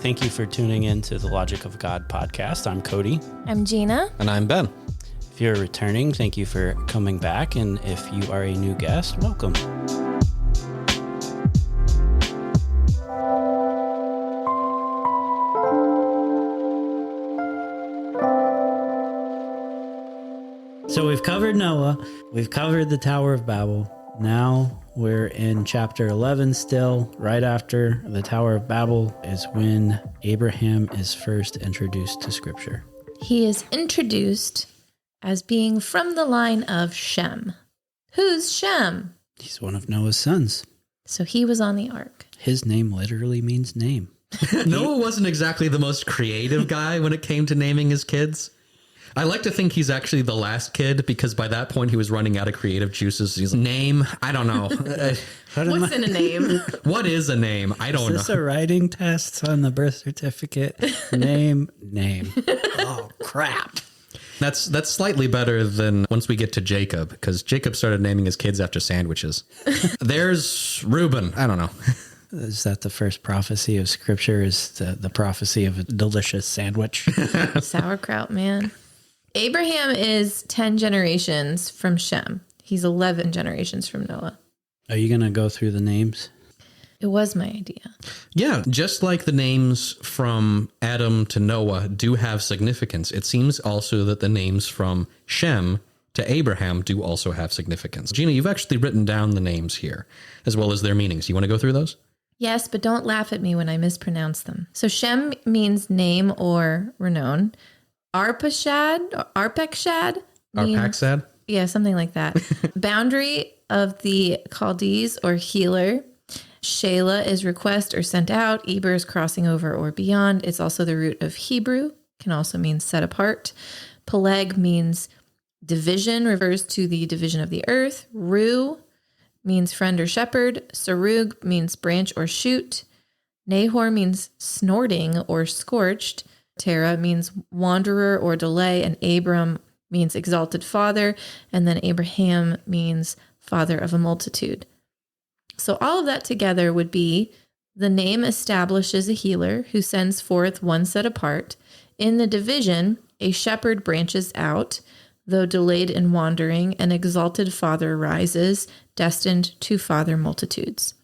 Thank you for tuning in to the Logic of God podcast. I'm Cody. I'm Gina. And I'm Ben. If you're returning, thank you for coming back. And if you are a new guest, welcome. So we've covered Noah. We've covered the Tower of Babel. Now we're in chapter 11 still. Right after the Tower of Babel is when Abraham is first introduced to Scripture. He is introduced as being from the line of Shem. Who's Shem? He's one of Noah's sons. So he was on the ark. His name literally means name. Noah wasn't exactly the most creative guy when it came to naming his kids. I like to think he's actually the last kid because by that point he was running out of creative juices. He's like, name? I don't know. What's in a name? What is a name? I don't know. Is this a writing test on the birth certificate? Name. Oh, crap. That's slightly better than once we get to Jacob, because Jacob started naming his kids after sandwiches. There's Reuben. I don't know. Is that the first prophecy of Scripture? Is the prophecy of a delicious sandwich? Sauerkraut, man. Abraham is 10 generations from Shem. He's 11 generations from Noah. Are you going to go through the names? It was my idea. Yeah, just like the names from Adam to Noah do have significance, it seems also that the names from Shem to Abraham do also have significance. Gina, you've actually written down the names here, as well as their meanings. You want to go through those? Yes, but don't laugh at me when I mispronounce them. So Shem means name or renown. Arpachshad? Yeah, something like that. Boundary of the Chaldees or healer. Shelah is request or sent out. Eber is crossing over or beyond. It's also the root of Hebrew. Can also mean set apart. Peleg means division, refers to the division of the earth. Ru means friend or shepherd. Serug means branch or shoot. Nahor means snorting or scorched. Terah means wanderer or delay. And Abram means exalted father. And then Abraham means father of a multitude. So all of that together would be the name establishes a healer who sends forth one set apart. In the division, a shepherd branches out. Though delayed in wandering, an exalted father rises, destined to father multitudes.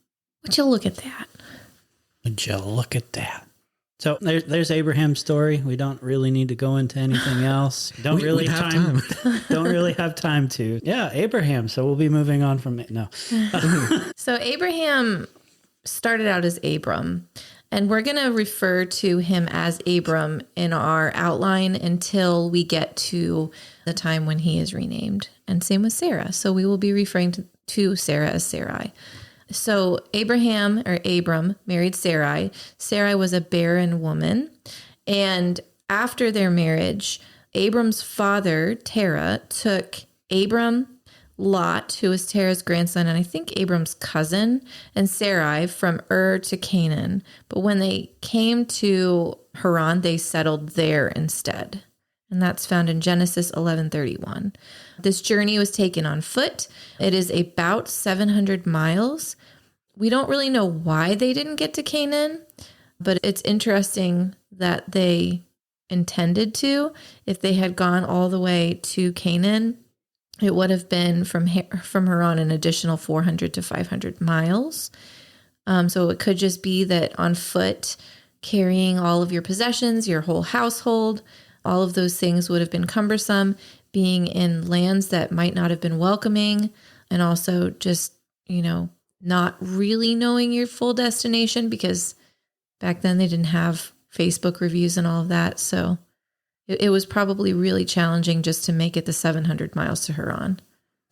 Would you look at that? Would you look at that? So there's Abraham's story. We don't really need to go into anything else. Don't really have time. Don't really have time to. Yeah, Abraham. So we'll be moving on from it. No. So Abraham started out as Abram, and we're going to refer to him as Abram in our outline until we get to the time when he is renamed. And same with Sarah. So we will be referring to Sarah as Sarai. So Abraham or Abram married Sarai. Sarai was a barren woman. And after their marriage, Abram's father, Terah, took Abram, Lot, who was Terah's grandson, and I think Abram's cousin, and Sarai from Ur to Canaan. But when they came to Haran, they settled there instead. And that's found in Genesis 11:31. This journey was taken on foot. It is about 700 miles. We don't really know why they didn't get to Canaan, but it's interesting that they intended to. If they had gone all the way to Canaan, it would have been from Haran an additional 400 to 500 miles. So it could just be that on foot, carrying all of your possessions, your whole household, all of those things would have been cumbersome, being in lands that might not have been welcoming, and also just, not really knowing your full destination, because back then they didn't have Facebook reviews and all of that. So it was probably really challenging just to make it the 700 miles to Haran.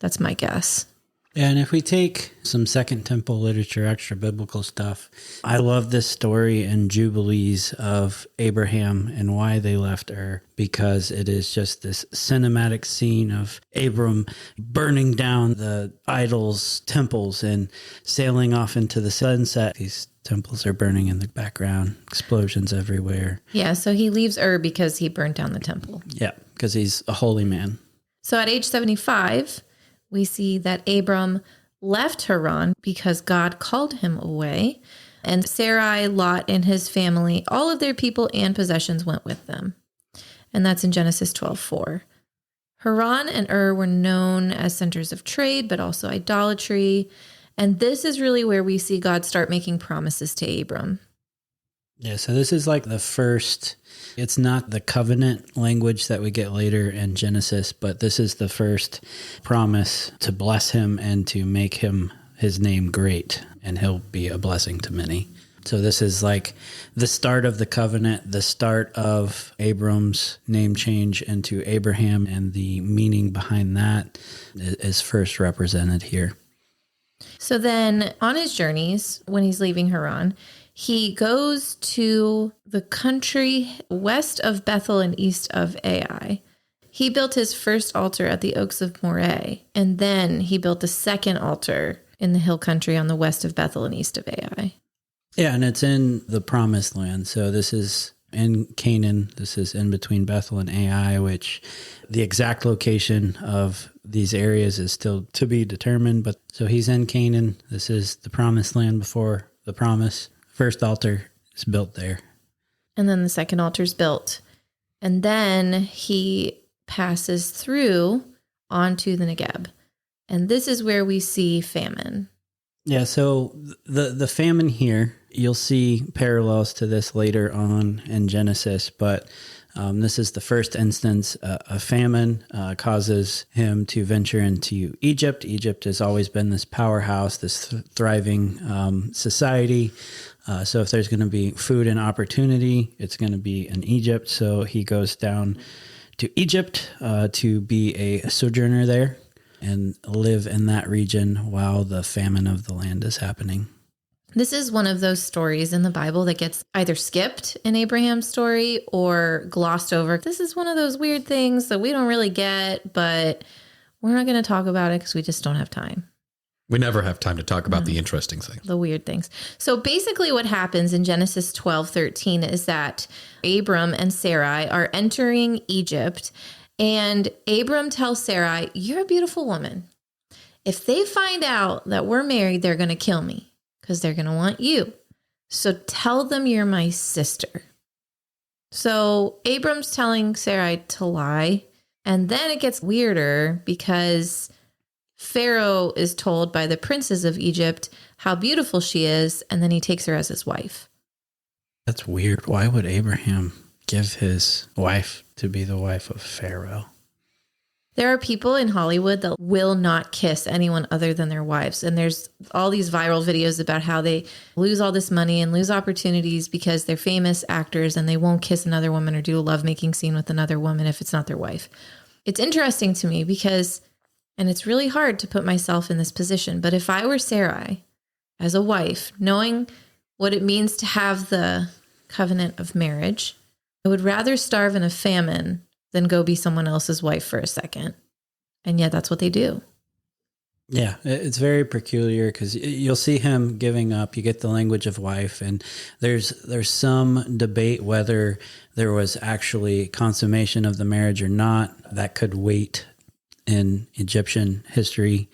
That's my guess. Yeah, and if we take some Second Temple literature, extra biblical stuff, I love this story in Jubilees of Abraham and why they left Ur, because it is just this cinematic scene of Abram burning down the idols' temples and sailing off into the sunset. These temples are burning in the background, explosions everywhere. Yeah, so he leaves Ur because he burned down the temple. Yeah, because he's a holy man. So at age 75... we see that Abram left Haran because God called him away. And Sarai, Lot, and his family, all of their people and possessions went with them. And that's in Genesis 12:4. Haran and Ur were known as centers of trade, but also idolatry. And this is really where we see God start making promises to Abram. Yeah, so this is like the first, it's not the covenant language that we get later in Genesis, but this is the first promise to bless him and to make him his name great, and he'll be a blessing to many. So this is like the start of the covenant, the start of Abram's name change into Abraham, and the meaning behind that is first represented here. So then on his journeys, when he's leaving Haran, he goes to the country west of Bethel and east of Ai. He built his first altar at the Oaks of Moreh, and then he built a second altar in the hill country on the west of Bethel and east of Ai. Yeah, and it's in the promised land. So this is in Canaan. This is in between Bethel and Ai, which the exact location of these areas is still to be determined. But so he's in Canaan. This is the promised land before the promise. First altar is built there. And then the second altar is built. And then he passes through onto the Negeb. And this is where we see famine. Yeah, so the famine here, you'll see parallels to this later on in Genesis, but this is the first instance. A famine causes him to venture into Egypt. Egypt has always been this powerhouse, this thriving society. So if there's going to be food and opportunity, it's going to be in Egypt. So he goes down to Egypt to be a sojourner there and live in that region while the famine of the land is happening. This is one of those stories in the Bible that gets either skipped in Abraham's story or glossed over. This is one of those weird things that we don't really get, but we're not going to talk about it because we just don't have time. We never have time to talk about the interesting things. The weird things. So basically what happens in Genesis 12:13 is that Abram and Sarai are entering Egypt, and Abram tells Sarai, "You're a beautiful woman. If they find out that we're married, they're going to kill me because they're going to want you. So tell them you're my sister." So Abram's telling Sarai to lie. And then it gets weirder because Pharaoh is told by the princes of Egypt how beautiful she is, and then he takes her as his wife. That's weird. Why would Abraham give his wife to be the wife of Pharaoh? There are people in Hollywood that will not kiss anyone other than their wives. And there's all these viral videos about how they lose all this money and lose opportunities because they're famous actors and they won't kiss another woman or do a lovemaking scene with another woman if it's not their wife. It's interesting to me because, and it's really hard to put myself in this position, but if I were Sarai as a wife, knowing what it means to have the covenant of marriage, I would rather starve in a famine than go be someone else's wife for a second. And yet that's what they do. Yeah, it's very peculiar because you'll see him giving up. You get the language of wife, and there's some debate whether there was actually consummation of the marriage or not. That could wait in Egyptian history.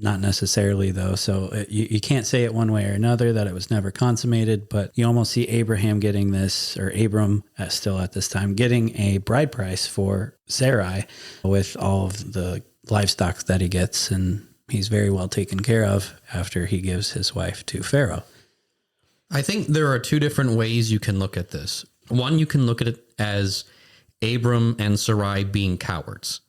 Not necessarily, though. So you can't say it one way or another that it was never consummated, but you almost see Abraham getting this, or Abram still at this time, getting a bride price for Sarai with all of the livestock that he gets. And he's very well taken care of after he gives his wife to Pharaoh. I think there are two different ways you can look at this. One, you can look at it as Abram and Sarai being cowards.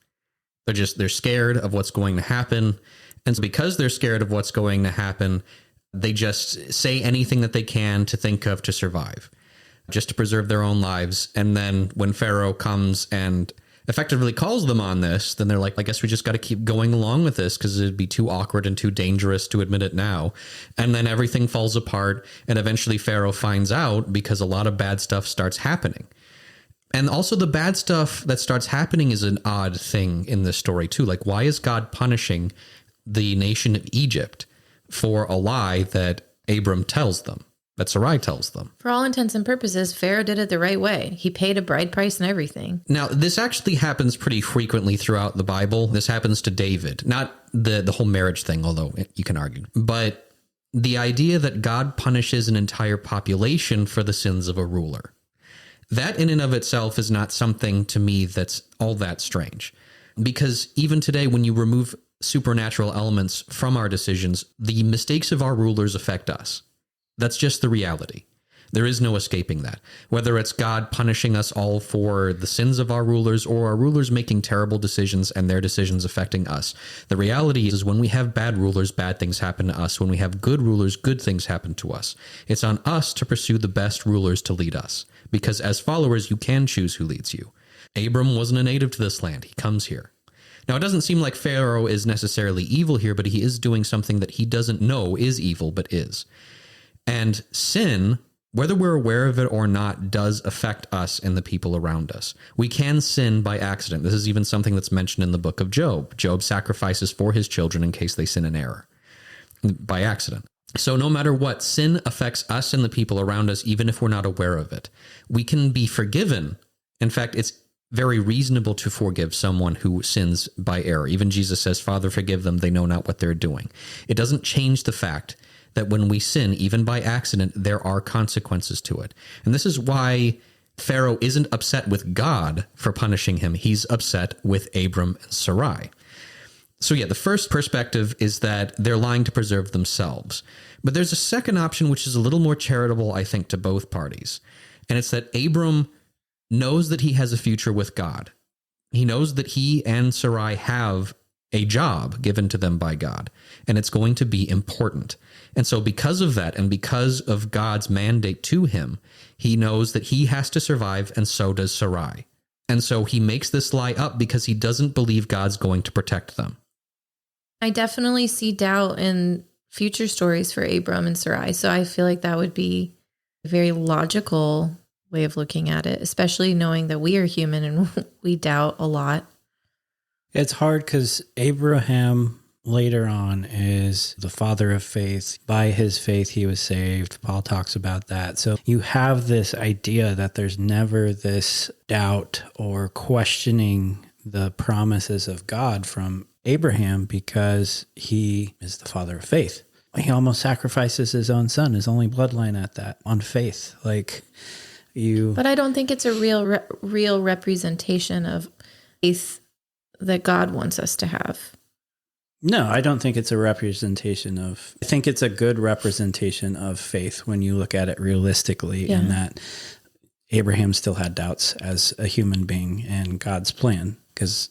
They're scared of what's going to happen. And so because they're scared of what's going to happen, they just say anything that they can to think of to survive, just to preserve their own lives. And then when Pharaoh comes and effectively calls them on this, then they're like, I guess we just got to keep going along with this because it'd be too awkward and too dangerous to admit it now. And then everything falls apart. And eventually Pharaoh finds out because a lot of bad stuff starts happening. And also the bad stuff that starts happening is an odd thing in this story too. Like, why is God punishing the nation of Egypt for a lie that Abram tells them, that Sarai tells them? For all intents and purposes, Pharaoh did it the right way. He paid a bride price and everything. Now, this actually happens pretty frequently throughout the Bible. This happens to David, not the whole marriage thing, although you can argue. But the idea that God punishes an entire population for the sins of a ruler. That in and of itself is not something to me that's all that strange. Because even today, when you remove supernatural elements from our decisions, the mistakes of our rulers affect us. That's just the reality. There is no escaping that. Whether it's God punishing us all for the sins of our rulers or our rulers making terrible decisions and their decisions affecting us. The reality is when we have bad rulers, bad things happen to us. When we have good rulers, good things happen to us. It's on us to pursue the best rulers to lead us. Because as followers, you can choose who leads you. Abram wasn't a native to this land. He comes here. Now, it doesn't seem like Pharaoh is necessarily evil here, but he is doing something that he doesn't know is evil, but is. And sin, whether we're aware of it or not, does affect us and the people around us. We can sin by accident. This is even something that's mentioned in the book of Job. Job sacrifices for his children in case they sin in error by accident. So no matter what, sin affects us and the people around us, even if we're not aware of it. We can be forgiven. In fact, it's very reasonable to forgive someone who sins by error. Even Jesus says, Father, forgive them. They know not what they're doing. It doesn't change the fact that when we sin, even by accident, there are consequences to it. And this is why Pharaoh isn't upset with God for punishing him. He's upset with Abram and Sarai. So yeah, the first perspective is that they're lying to preserve themselves. But there's a second option, which is a little more charitable, I think, to both parties. And it's that Abram knows that he has a future with God. He knows that he and Sarai have a job given to them by God, and it's going to be important. And so because of that, and because of God's mandate to him, he knows that he has to survive, and so does Sarai. And so he makes this lie up because he doesn't believe God's going to protect them. I definitely see doubt in future stories for Abram and Sarai. So I feel like that would be a very logical way of looking at it, especially knowing that we are human and we doubt a lot. It's hard because Abraham later on is the father of faith. By his faith, he was saved. Paul talks about that. So you have this idea that there's never this doubt or questioning the promises of God from Abraham because he is the father of faith. He almost sacrifices his own son, his only bloodline at that, on faith. But I don't think it's a real representation of faith that God wants us to have. No, I don't think it's a representation of, I think it's a good representation of faith when you look at it realistically, in that Abraham still had doubts as a human being in God's plan, because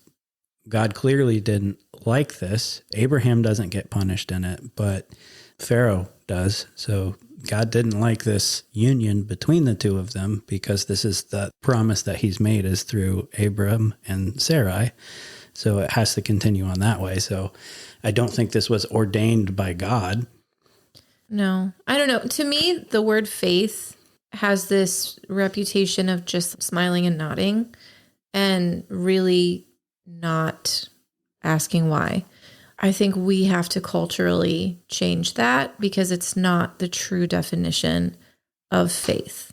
God clearly didn't like this. Abraham doesn't get punished in it, but Pharaoh does. So God didn't like this union between the two of them, because this is the promise that he's made is through Abram and Sarai. So it has to continue on that way. So I don't think this was ordained by God. No, I don't know. To me, the word faith has this reputation of just smiling and nodding and really not asking why. I think we have to culturally change that because it's not the true definition of faith.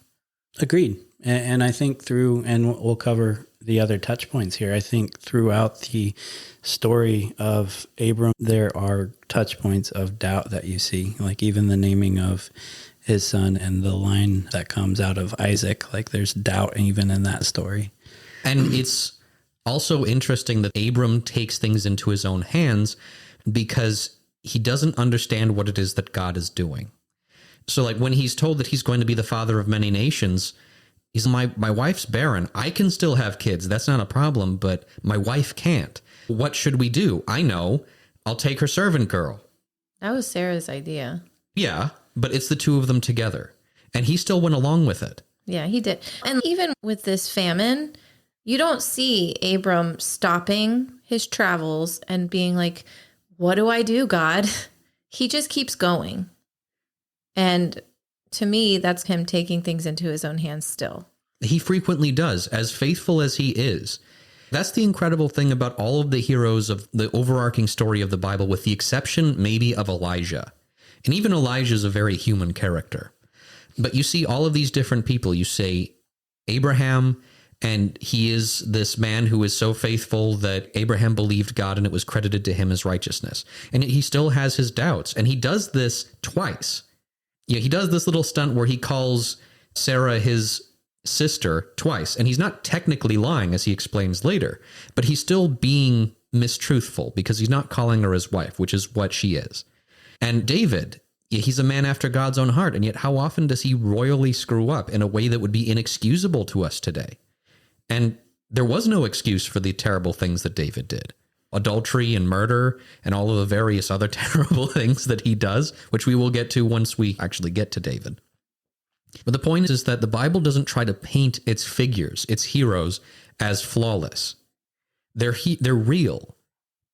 Agreed. And I think and we'll cover the other touch points here. I think throughout the story of Abram, there are touch points of doubt that you see, like even the naming of his son and the line that comes out of Isaac, like there's doubt even in that story. And it's also interesting that Abram takes things into his own hands because he doesn't understand what it is that God is doing. So like when he's told that he's going to be the father of many nations, he's my wife's barren. I can still have kids. That's not a problem, but my wife can't. What should we do? I know. I'll take her servant girl. That was Sarah's idea. Yeah, but it's the two of them together. And he still went along with it. Yeah, he did. And even with this famine, you don't see Abram stopping his travels and being like, what do I do, God? He just keeps going. And to me, that's him taking things into his own hands still. He frequently does, as faithful as he is. That's the incredible thing about all of the heroes of the overarching story of the Bible, with the exception maybe of Elijah. And even Elijah is a very human character. But you see all of these different people. You say Abraham, And he is this man who is so faithful that Abraham believed God and it was credited to him as righteousness. And he still has his doubts. And he does this twice. Yeah, he does this little stunt where he calls Sarah his sister twice. And he's not technically lying, as he explains later, but he's still being mistruthful because he's not calling her his wife, which is what she is. And David, he's a man after God's own heart. And yet how often does he royally screw up in a way that would be inexcusable to us today? And there was no excuse for the terrible things that David did. Adultery and murder and all of the various other terrible things that he does, which we will get to once we actually get to David. But the point is that the Bible doesn't try to paint its figures, its heroes, as flawless. They're real.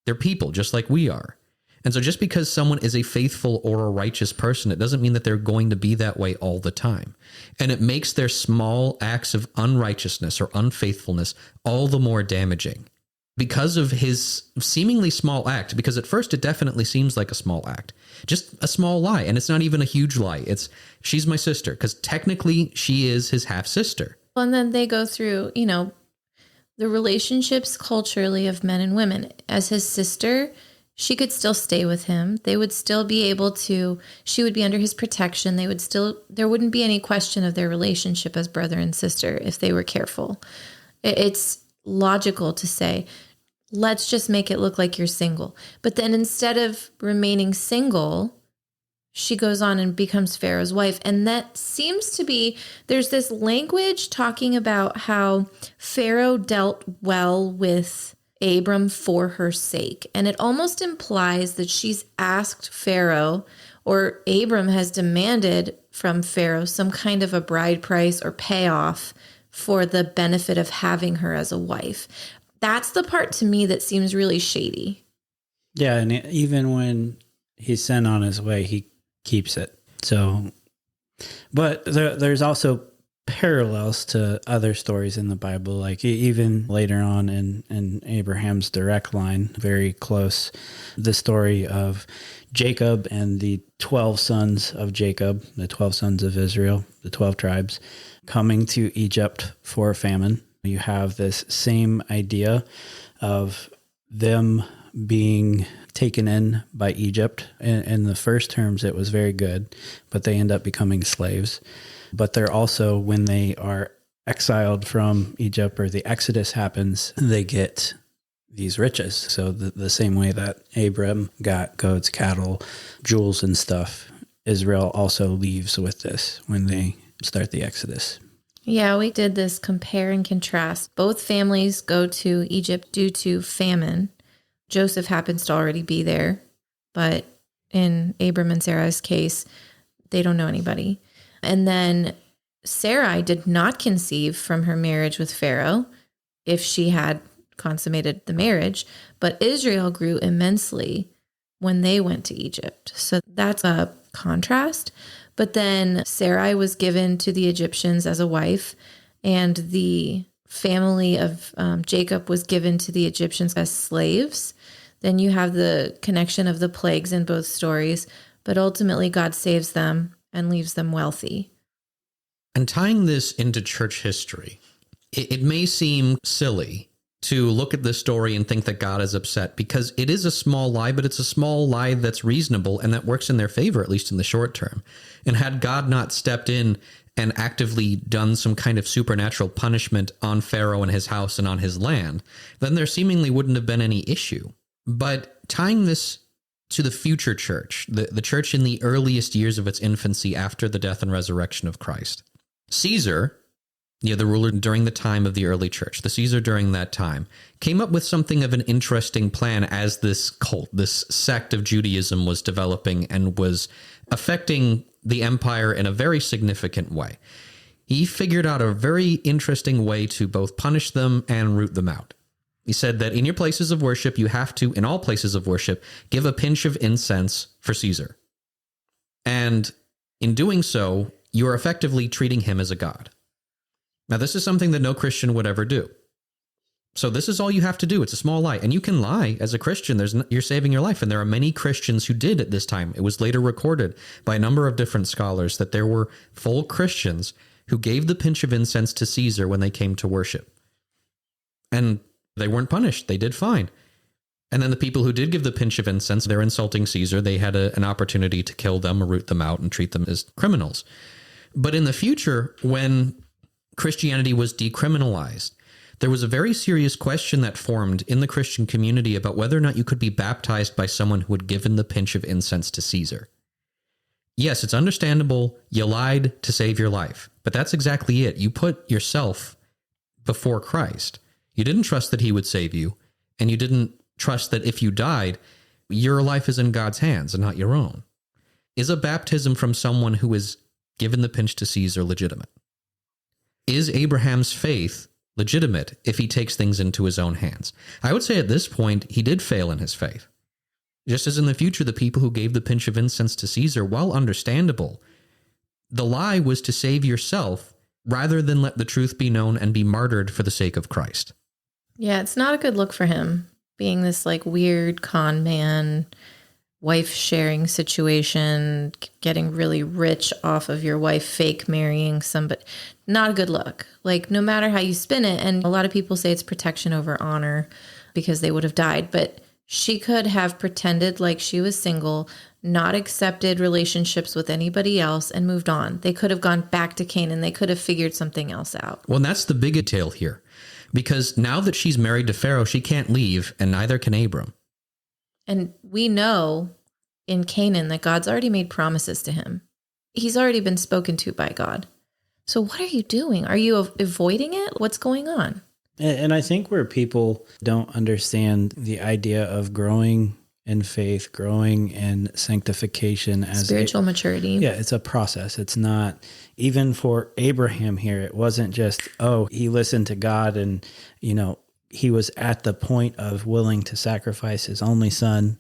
They're people just like we are. And so just because someone is a faithful or a righteous person, it doesn't mean that they're going to be that way all the time. And it makes their small acts of unrighteousness or unfaithfulness all the more damaging because of his seemingly small act, because at first it definitely seems like a small act, just a small lie. And it's not even a huge lie. It's, she's my sister, because technically she is his half sister. Well, and then they go through, the relationships culturally of men and women. As his sister, she could still stay with him. They would still be able to, she would be under his protection. There wouldn't be any question of their relationship as brother and sister if they were careful. It's logical to say, let's just make it look like you're single. But then instead of remaining single, she goes on and becomes Pharaoh's wife. And that seems to be, there's this language talking about how Pharaoh dealt well with Abram for her sake. And it almost implies that she's asked Pharaoh, or Abram has demanded from Pharaoh some kind of a bride price or payoff for the benefit of having her as a wife. That's the part to me that seems really shady. Yeah, and even when he's sent on his way, he keeps it. So, but there's also parallels to other stories in the Bible, like even later on in Abraham's direct line, very close, the story of Jacob and the 12 sons of Jacob, the 12 sons of Israel, the 12 tribes, coming to Egypt for a famine. You have this same idea of them being taken in by Egypt. In the first terms, it was very good, but they end up becoming slaves. But they're also, when they are exiled from Egypt or the Exodus happens, they get these riches. So the same way that Abram got goats, cattle, jewels and stuff, Israel also leaves with this when they start the Exodus. Yeah, we did this compare and contrast. Both families go to Egypt due to famine. Joseph happens to already be there, but in Abram and Sarai's case, they don't know anybody. And then Sarai did not conceive from her marriage with Pharaoh if she had consummated the marriage, but Israel grew immensely when they went to Egypt. So that's a contrast. But then Sarai was given to the Egyptians as a wife, and the family of Jacob was given to the Egyptians as slaves. Then you have the connection of the plagues in both stories, but ultimately God saves them and leaves them wealthy. And tying this into church history, it may seem silly to look at this story and think that God is upset, because it is a small lie, but it's a small lie that's reasonable and that works in their favor, at least in the short term. And had God not stepped in and actively done some kind of supernatural punishment on Pharaoh and his house and on his land, then there seemingly wouldn't have been any issue. But tying this to the future church, the church in the earliest years of its infancy after the death and resurrection of Christ, Caesar, the ruler during the time of the early church, the Caesar during that time, came up with something of an interesting plan as this cult, this sect of Judaism was developing and was affecting the empire in a very significant way. He figured out a very interesting way to both punish them and root them out. He said that in your places of worship, you have to, in all places of worship, give a pinch of incense for Caesar. And in doing so, you are effectively treating him as a god. Now, this is something that no Christian would ever do. So this is all you have to do. It's a small lie. And you can lie as a Christian. You're saving your life. And there are many Christians who did at this time. It was later recorded by a number of different scholars that there were full Christians who gave the pinch of incense to Caesar when they came to worship. And they weren't punished. They did fine. And then the people who did give the pinch of incense, they're insulting Caesar. They had an opportunity to kill them or root them out and treat them as criminals. But in the future, when Christianity was decriminalized, there was a very serious question that formed in the Christian community about whether or not you could be baptized by someone who had given the pinch of incense to Caesar. Yes, it's understandable you lied to save your life, but that's exactly it. You put yourself before Christ. You didn't trust that he would save you, and you didn't trust that if you died, your life is in God's hands and not your own. Is a baptism from someone who is given the pinch to Caesar legitimate? Is Abraham's faith legitimate if he takes things into his own hands? I would say at this point, he did fail in his faith. Just as in the future, the people who gave the pinch of incense to Caesar, while understandable, the lie was to save yourself rather than let the truth be known and be martyred for the sake of Christ. Yeah, it's not a good look for him, being this like weird con man, wife sharing situation, getting really rich off of your wife fake marrying somebody. Not a good look. Like, no matter how you spin it, and a lot of people say it's protection over honor because they would have died, but she could have pretended like she was single, not accepted relationships with anybody else, and moved on. They could have gone back to Canaan. They could have figured something else out. Well, and that's the big tale here. Because now that she's married to Pharaoh, she can't leave, and neither can Abram. And we know in Canaan that God's already made promises to him. He's already been spoken to by God. So what are you doing? Are you avoiding it? What's going on? And I think where people don't understand the idea of growing in faith, growing in sanctification as spiritual maturity. Yeah, it's a process. It's not, even for Abraham here, it wasn't just, oh, he listened to God and, he was at the point of willing to sacrifice his only son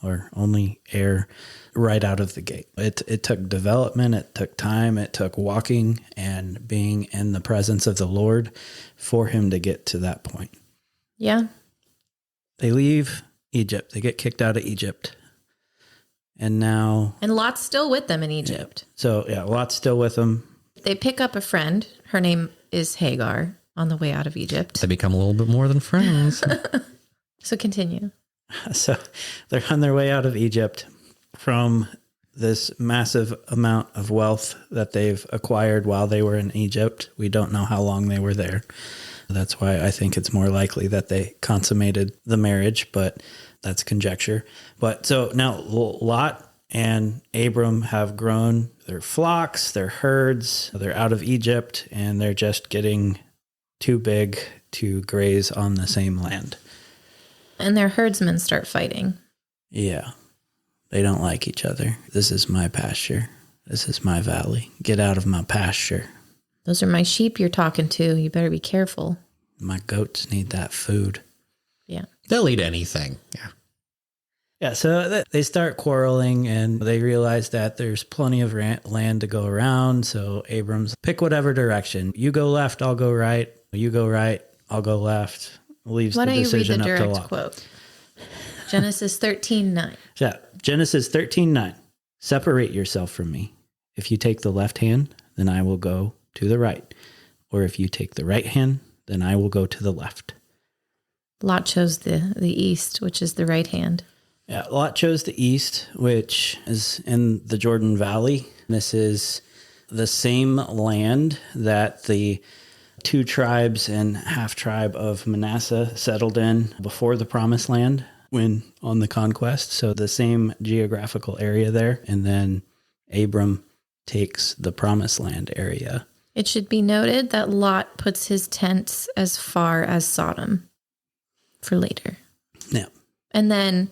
or only heir right out of the gate. It took development, it took time, it took walking and being in the presence of the Lord for him to get to that point. Yeah. They leave Egypt. They get kicked out of Egypt. And Lot's still with them in Egypt. So, Lot's still with them. They pick up a friend. Her name is Hagar on the way out of Egypt. They become a little bit more than friends. So continue. So they're on their way out of Egypt from this massive amount of wealth that they've acquired while they were in Egypt. We don't know how long they were there. That's why I think it's more likely that they consummated the marriage, but that's conjecture. But so now Lot and Abram have grown their flocks, their herds. They're out of Egypt, and they're just getting too big to graze on the same land. And their herdsmen start fighting. Yeah. They don't like each other. This is my pasture. This is my valley. Get out of my pasture. Those are my sheep you're talking to. You better be careful. My goats need that food. Yeah. They'll eat anything. Yeah. Yeah, so they start quarreling, and they realize that there's plenty of land to go around. So Abram's, pick whatever direction. You go left, I'll go right. You go right, I'll go left. Leaves the decision up to Lot. Why don't you read the direct quote? Genesis 13:9. Yeah, Genesis 13:9. Separate yourself from me. If you take the left hand, then I will go to the right. Or if you take the right hand, then I will go to the left. Lot chose the east, which is the right hand. Yeah, Lot chose the east, which is in the Jordan Valley. This is the same land that the 2 tribes and half tribe of Manasseh settled in before the Promised Land when on the conquest. So the same geographical area there. And then Abram takes the Promised Land area. It should be noted that Lot puts his tents as far as Sodom for later. Yeah. And then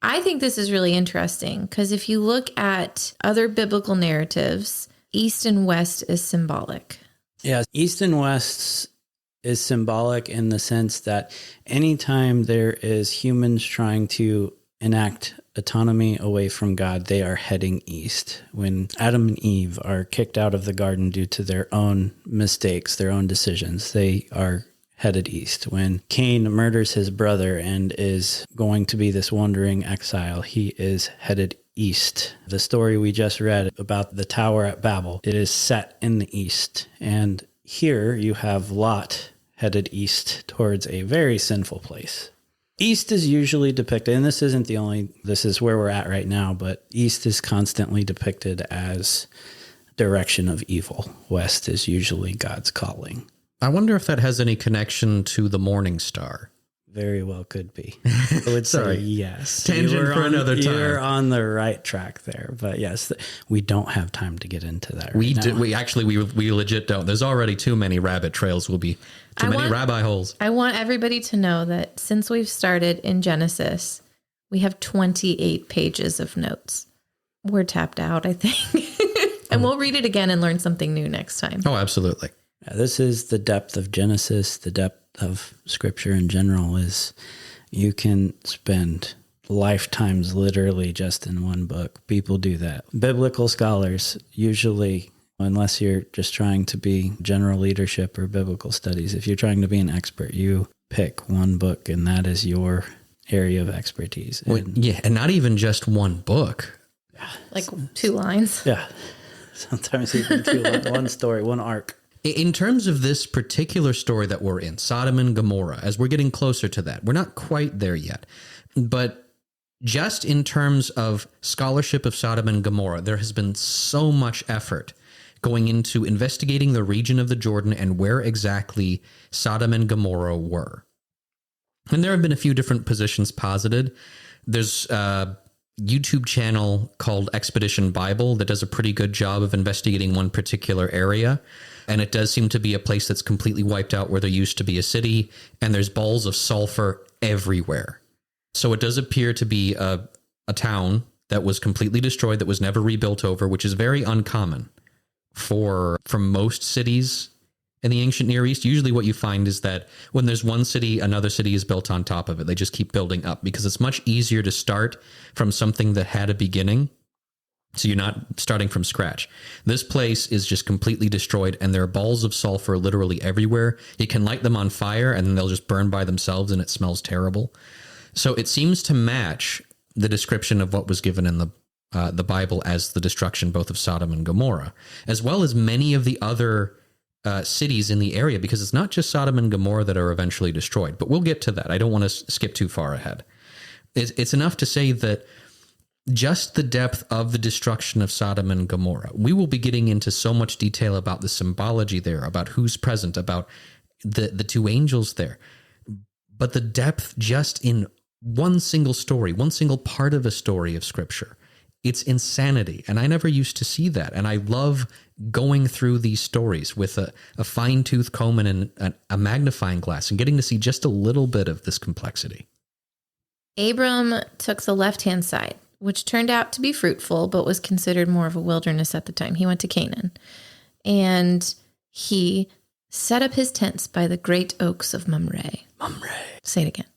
I think this is really interesting because if you look at other biblical narratives, east and west is symbolic. Yeah, east and west is symbolic in the sense that anytime there is humans trying to enact autonomy away from God, they are heading east. When Adam and Eve are kicked out of the garden due to their own mistakes, their own decisions, they are headed east. When Cain murders his brother and is going to be this wandering exile, he is headed east. The story we just read about the tower at Babel, it is set in the east. And here you have Lot, headed east towards a very sinful place. East is usually depicted, and this is where we're at right now, but east is constantly depicted as direction of evil. West is usually God's calling. I wonder if that has any connection to the morning star. Very well could be. I would say yes. Tangent for another time. You're on the right track there. But yes, we don't have time to get into that right now. We legit don't. There's already too many rabbit trails. Will be too many rabbi holes. I want everybody to know that since we've started in Genesis, we have 28 pages of notes. We're tapped out, I think. And we'll read it again and learn something new next time. Oh, absolutely. Yeah, this is the depth of Genesis, the depth of Scripture in general is you can spend lifetimes literally just in one book. People do that. Biblical scholars usually, unless you're just trying to be general leadership or biblical studies, if you're trying to be an expert, you pick one book and that is your area of expertise. And not even just one book. Like 2 lines. Yeah. Sometimes even 2, one story, one arc. In terms of this particular story that we're in, Sodom and Gomorrah, as we're getting closer to that, we're not quite there yet. But just in terms of scholarship of Sodom and Gomorrah, there has been so much effort going into investigating the region of the Jordan and where exactly Sodom and Gomorrah were. And there have been a few different positions posited. There's a YouTube channel called Expedition Bible that does a pretty good job of investigating one particular area. And it does seem to be a place that's completely wiped out where there used to be a city, and there's balls of sulfur everywhere. So it does appear to be a town that was completely destroyed, that was never rebuilt over, which is very uncommon for most cities in the ancient Near East. Usually what you find is that when there's one city, another city is built on top of it. They just keep building up because it's much easier to start from something that had a beginning. So you're not starting from scratch. This place is just completely destroyed, and there are balls of sulfur literally everywhere. You can light them on fire, and then they'll just burn by themselves, and it smells terrible. So it seems to match the description of what was given in the Bible as the destruction both of Sodom and Gomorrah, as well as many of the other cities in the area, because it's not just Sodom and Gomorrah that are eventually destroyed. But we'll get to that. I don't want to skip too far ahead. It's enough to say that just the depth of the destruction of Sodom and Gomorrah. We will be getting into so much detail about the symbology there, about who's present, about the 2 angels there. But the depth just in one single story, one single part of a story of Scripture, it's insanity. And I never used to see that. And I love going through these stories with a fine-tooth comb and a magnifying glass and getting to see just a little bit of this complexity. Abram took the left-hand side, which turned out to be fruitful, but was considered more of a wilderness at the time. He went to Canaan, and he set up his tents by the great oaks of Mamre. Mamre. Say it again.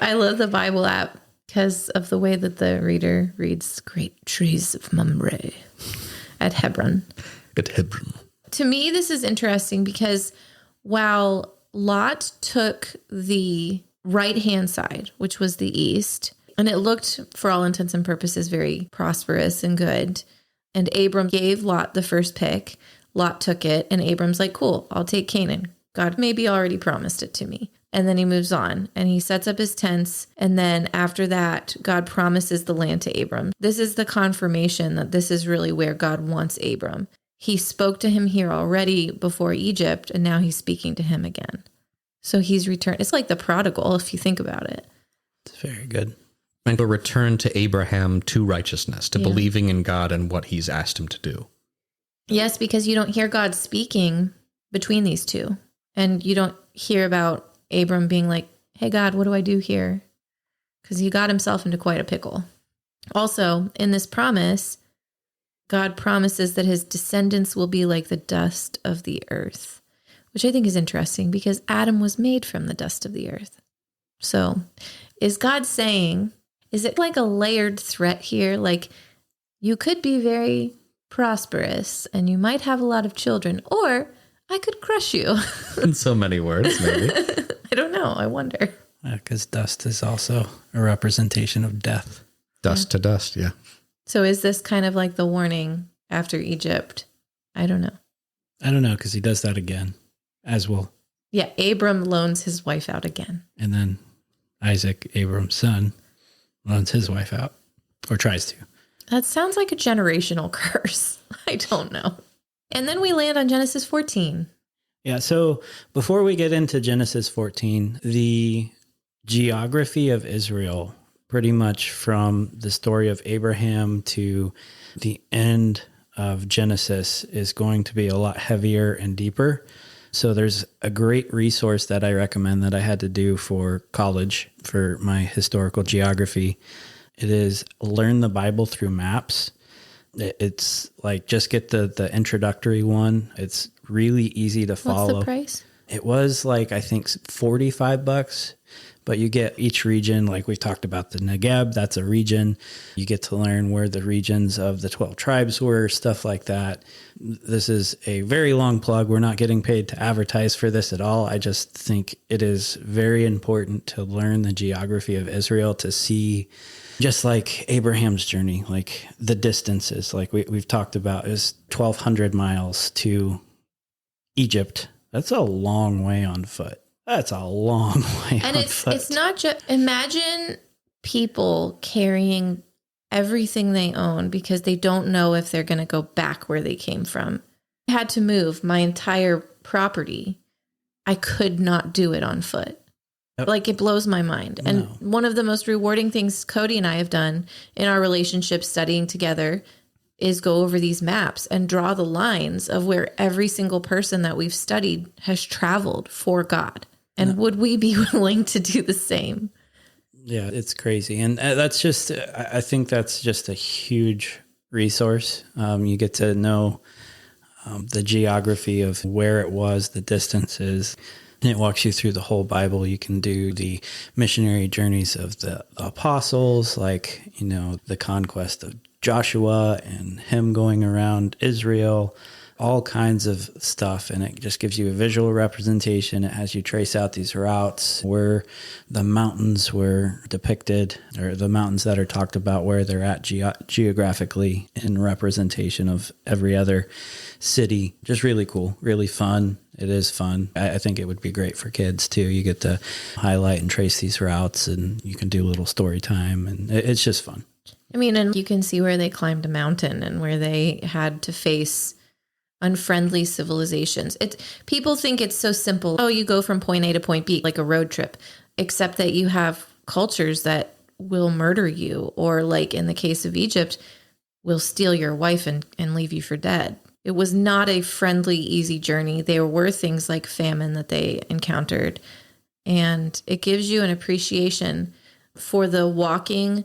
I love the Bible app because of the way that the reader reads great trees of Mamre at Hebron. At Hebron. To me, this is interesting because while Lot took the right-hand side, which was the east, and it looked, for all intents and purposes, very prosperous and good. And Abram gave Lot the first pick. Lot took it, and Abram's like, cool, I'll take Canaan. God maybe already promised it to me. And then he moves on, and he sets up his tents. And then after that, God promises the land to Abram. This is the confirmation that this is really where God wants Abram. He spoke to him here already before Egypt, and now he's speaking to him again. So he's returned. It's like the prodigal, if you think about it. It's very good. And a return to Abraham to righteousness, to believing in God and what he's asked him to do. Yes, because you don't hear God speaking between these two. And you don't hear about Abram being like, hey, God, what do I do here? Because he got himself into quite a pickle. Also, in this promise, God promises that his descendants will be like the dust of the earth, which I think is interesting because Adam was made from the dust of the earth. So is God saying, is it like a layered threat here? Like you could be very prosperous and you might have a lot of children, or I could crush you. In so many words, maybe. I don't know. I wonder. Because dust is also a representation of death. Dust to dust, yeah. So is this kind of like the warning after Egypt? I don't know. I don't know, because he does that again, as will Yeah, Abram loans his wife out again. And then Isaac, Abram's son, loans his wife out, or tries to. That sounds like a generational curse. I don't know. And then we land on Genesis 14. Yeah, so before we get into Genesis 14, the geography of Israel, pretty much from the story of Abraham to the end of Genesis, is going to be a lot heavier and deeper. So there's a great resource that I recommend that I had to do for college for my historical geography. It is Learn the Bible Through Maps. It's like, just get the introductory one. It's really easy to follow. What's the price? It was like, I think $45, but you get each region. Like we talked about the Negev, that's a region. You get to learn where the regions of the 12 tribes were, stuff like that. This is a very long plug. We're not getting paid to advertise for this at all. I just think it is very important to learn the geography of Israel, to see, just like Abraham's journey, like the distances, like we've talked about, is 1,200 miles to Egypt. That's a long way on foot. That's a long way And on foot. it's not just, imagine people carrying everything they own because they don't know if they're going to go back where they came from. I had to move my entire property. I could not do it on foot. Yep. Like, it blows my mind. And No. one of the most rewarding things Cody and I have done in our relationship studying together is go over these maps and draw the lines of where every single person that we've studied has traveled for God. And would we be willing to do the same? Yeah, it's crazy. And that's just, I think that's just a huge resource. You get to know the geography of where it was, the distances. And it walks you through the whole Bible. You can do the missionary journeys of the apostles, like, you know, the conquest of Joshua and him going around Israel, all kinds of stuff. And it just gives you a visual representation. It has you trace out these routes where the mountains were depicted, or the mountains that are talked about, where they're at geographically in representation of every other city. Just really cool, really fun. It is fun. I think it would be great for kids too. You get to highlight and trace these routes, and you can do a little story time, and it's just fun. I mean, and you can see where they climbed a mountain and where they had to face unfriendly civilizations. People think it's so simple. Oh, you go from point A to point B, like a road trip, except that you have cultures that will murder you, or, like in the case of Egypt, will steal your wife and leave you for dead. It was not a friendly, easy journey. There were things like famine that they encountered. And it gives you an appreciation for the walking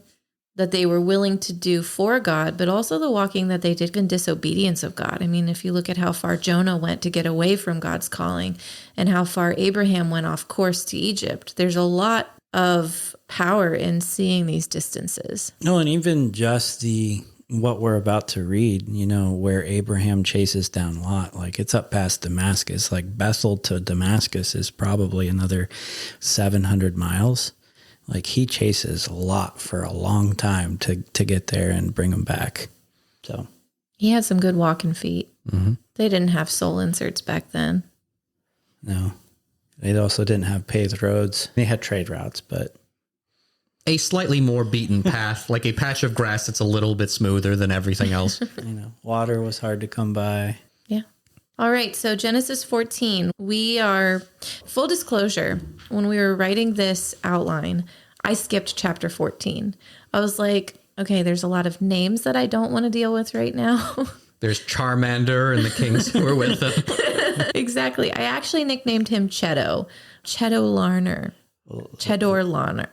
that they were willing to do for God, but also the walking that they did in disobedience of God. I mean, if you look at how far Jonah went to get away from God's calling, and how far Abraham went off course to Egypt, there's a lot of power in seeing these distances. No, and even just what we're about to read, you know, where Abraham chases down Lot, like it's up past Damascus. Like Bethel to Damascus is probably another 700 miles. Like he chases Lot for a long time to get there and bring him back. So He had some good walking feet. Mm-hmm. They didn't have soul inserts back then. No, they also didn't have paved roads. They had trade routes, but A slightly more beaten path, like a patch of grass that's a little bit smoother than everything else. you know, water was hard to come by. Yeah. All right. So Genesis 14, we are, full disclosure, when we were writing this outline, I skipped chapter 14. I was like, okay, there's a lot of names that I don't want to deal with right now. There's Charmander and the kings who are with him. Exactly. I actually nicknamed him Chedo Larner. Chedor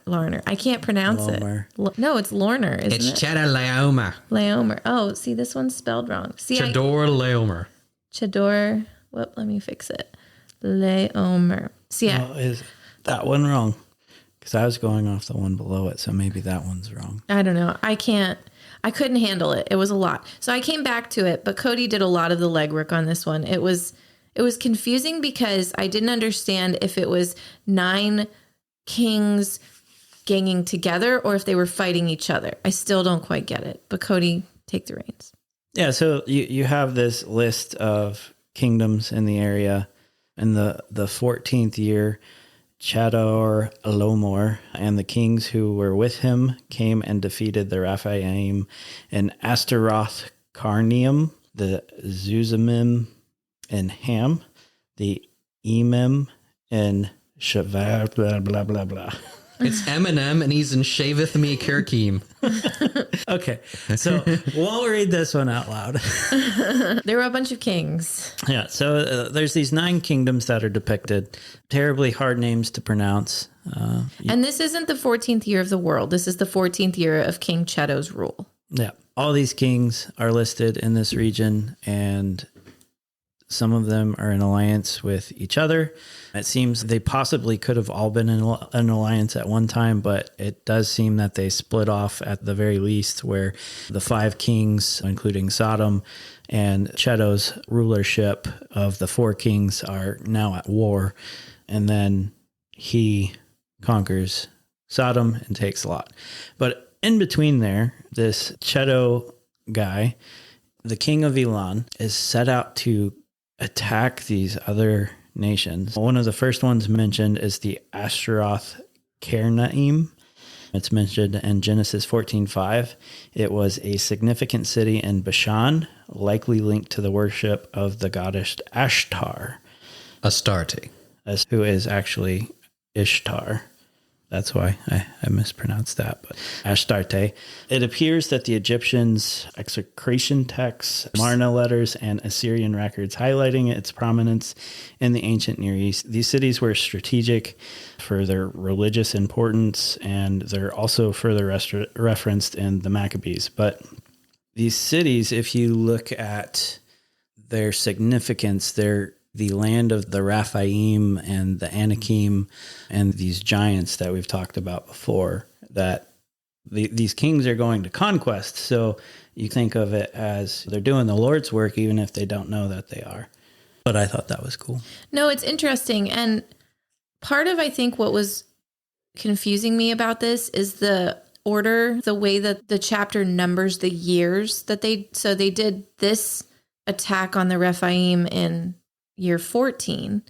Larner. I can't pronounce Lomer. it. No, it's Lorner, isn't It's it? Cheddar Laomer. Laomer. Oh, see, this one's spelled wrong. See, Chedor Laomer. Chedor. Whoop, let me fix it. Laomer. See, Oh, is that one wrong? Because I was going off the one below it, so maybe that one's wrong. I don't know. I couldn't handle it. It was a lot. So I came back to it, but Cody did a lot of the legwork on this one. It was confusing because I didn't understand if it was 9 kings ganging together or if they were fighting each other. I still don't quite get it. But Cody, take the reins. Yeah, so you have this list of kingdoms in the area. In the 14th year, Chador Elomor and the kings who were with him came and defeated the Raphaim and Astaroth Carnium, the Zuzimim and Ham, the Emim and Shavar, blah, blah, blah, blah. It's Eminem, and he's in Shaveth Me Kirkim. Okay, so we'll read this one out loud. There were a bunch of kings. Yeah, so there's these 9 kingdoms that are depicted. Terribly hard names to pronounce. And this isn't the 14th year of the world. This is the 14th year of King Chedda's rule. Yeah, all these kings are listed in this region, and some of them are in alliance with each other. It seems they possibly could have all been in an alliance at one time, but it does seem that they split off at the very least, where the 5 kings, including Sodom and Chedda's rulership of the 4 kings, are now at war. And then he conquers Sodom and takes Lot. But in between there, this Chedda guy, the king of Elan, is set out to attack these other nations. One of the first ones mentioned is the Ashtaroth Karnaim. It's mentioned in Genesis 14:5. It was a significant city in Bashan, likely linked to the worship of the goddess Ashtar. Astarte. Who is actually Ishtar. That's why I mispronounced that. But Astarte. It appears that the Egyptians' execration texts, Marna letters, and Assyrian records highlighting its prominence in the ancient Near East. These cities were strategic for their religious importance, and they're also further referenced in the Maccabees. But these cities, if you look at their significance, they're the land of the Raphaim and the Anakim and these giants that we've talked about before, that these kings are going to conquest. So you think of it as they're doing the Lord's work, even if they don't know that they are. But I thought that was cool. No, it's interesting. And part of, I think, what was confusing me about this is the order, the way that the chapter numbers the years that they did this attack on the Rephaim in year 14.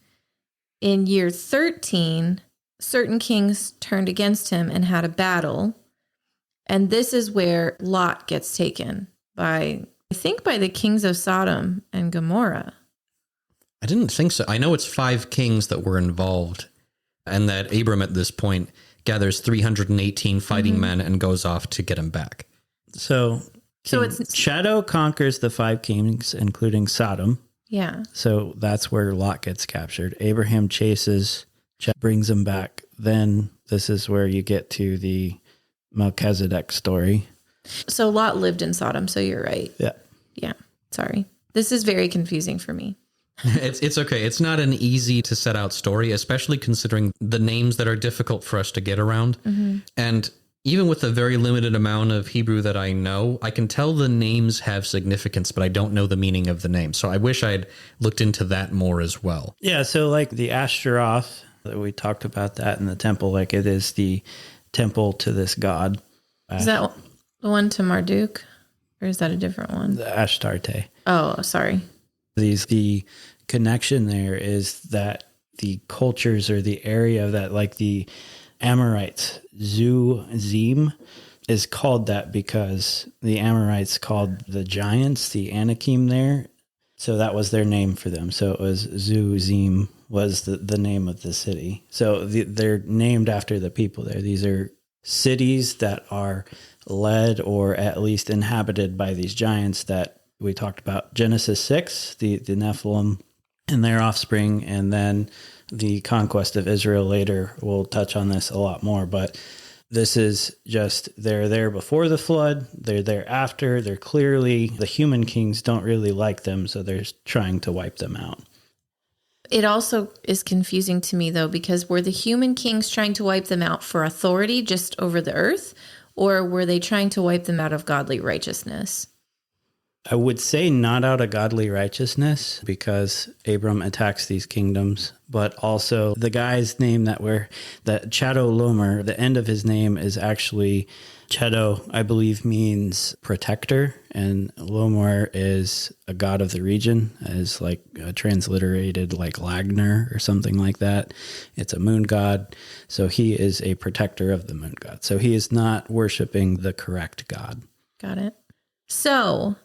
In year 13, certain kings turned against him and had a battle. And this is where Lot gets taken by the kings of Sodom and Gomorrah. I didn't think so. I know it's 5 kings that were involved, and that Abram at this point gathers 318 fighting men and goes off to get him back. So it's Shadow conquers the 5 kings, including Sodom. Yeah. So that's where Lot gets captured. Abraham chases, brings him back. Then this is where you get to the Melchizedek story. So Lot lived in Sodom, so you're right. Yeah. Yeah. Sorry. This is very confusing for me. It's okay. It's not an easy to set out story, especially considering the names that are difficult for us to get around. Mm-hmm. And even with the very limited amount of Hebrew that I know, I can tell the names have significance, but I don't know the meaning of the name. So I wish I'd looked into that more as well. Yeah, so like the Ashtaroth, we talked about that in the temple, like it is the temple to this god. Is that the one to Marduk? Or is that a different one? The Ashtarte. Oh, sorry. The connection there is that the cultures or the area that, like the Amorites, Zuzim, is called that because the Amorites called the giants, the Anakim there. So that was their name for them. So it was Zuzim was the name of the city. So they're named after the people there. These are cities that are led or at least inhabited by these giants that we talked about. Genesis 6, the Nephilim and their offspring, and then the conquest of Israel later. We'll touch on this a lot more, but this is just, they're there before the flood, they're there after, they're clearly, the human kings don't really like them, so they're trying to wipe them out. It also is confusing to me, though, because were the human kings trying to wipe them out for authority just over the earth, or were they trying to wipe them out of godly righteousness? I would say not out of godly righteousness, because Abram attacks these kingdoms, but also the guy's name that Chedorlaomer, the end of his name is actually Chedo, I believe, means protector, and Lomer is a god of the region, is like transliterated like Lagner or something like that. It's a moon god, so he is a protector of the moon god. So he is not worshiping the correct god. Got it. So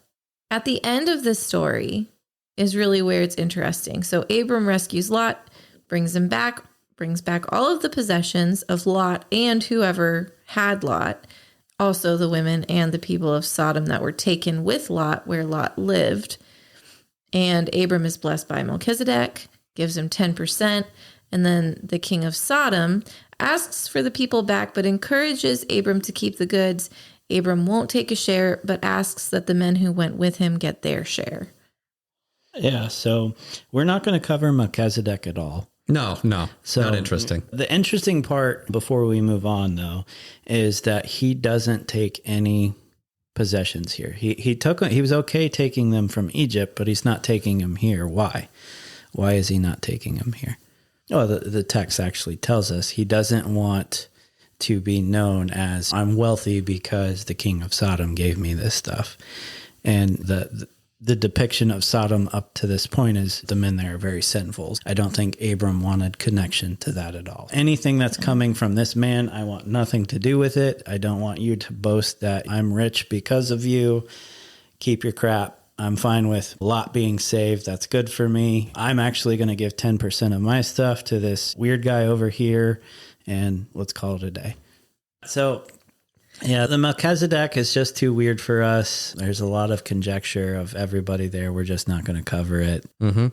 at the end of this story is really where it's interesting. So Abram rescues Lot, brings back all of the possessions of Lot and whoever had Lot, also the women and the people of Sodom that were taken with Lot, where Lot lived. And Abram is blessed by Melchizedek, gives him 10%. And then the king of Sodom asks for the people back, but encourages Abram to keep the goods. Abram won't take a share, but asks that the men who went with him get their share. Yeah, so we're not going to cover Melchizedek at all. No, So not interesting. The interesting part before we move on, though, is that he doesn't take any possessions here. He was okay taking them from Egypt, but he's not taking them here. Why? Why is he not taking them here? Oh, the text actually tells us he doesn't want to be known as, I'm wealthy because the king of Sodom gave me this stuff. And the depiction of Sodom up to this point is the men there are very sinful. I don't think Abram wanted connection to that at all. Anything that's coming from this man, I want nothing to do with it. I don't want you to boast that I'm rich because of you. Keep your crap. I'm fine with Lot being saved. That's good for me. I'm actually going to give 10% of my stuff to this weird guy over here, and let's call it a day. So yeah, the Melchizedek is just too weird for us. There's a lot of conjecture of everybody there. We're just not going to cover it. Mm-hmm.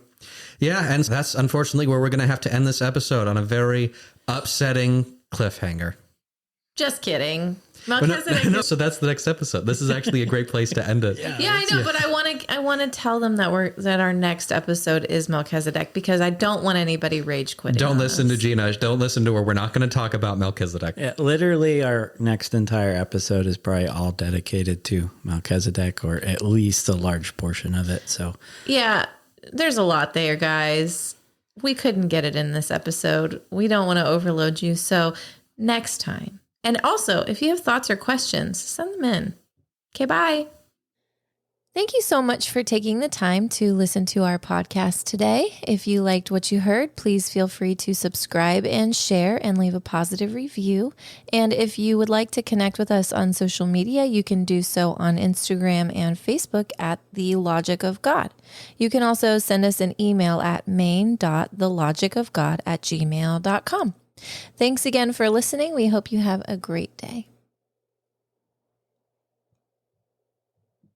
Yeah, and that's unfortunately where we're going to have to end this episode, on a very upsetting cliffhanger. Just kidding. No, so that's the next episode. This is actually a great place to end it. Yeah, I know, but I want to tell them that our next episode is Melchizedek, because I don't want anybody rage quitting. Don't listen to Gina. Don't listen to her. We're not going to talk about Melchizedek. Yeah, literally, our next entire episode is probably all dedicated to Melchizedek, or at least a large portion of it. So yeah, there's a lot there, guys. We couldn't get it in this episode. We don't want to overload you. So next time. And also, if you have thoughts or questions, send them in. Okay, bye. Thank you so much for taking the time to listen to our podcast today. If you liked what you heard, please feel free to subscribe and share and leave a positive review. And if you would like to connect with us on social media, you can do so on Instagram and Facebook at The Logic of God. You can also send us an email at main.thelogicofgod@gmail.com. Thanks again for listening. We hope you have a great day.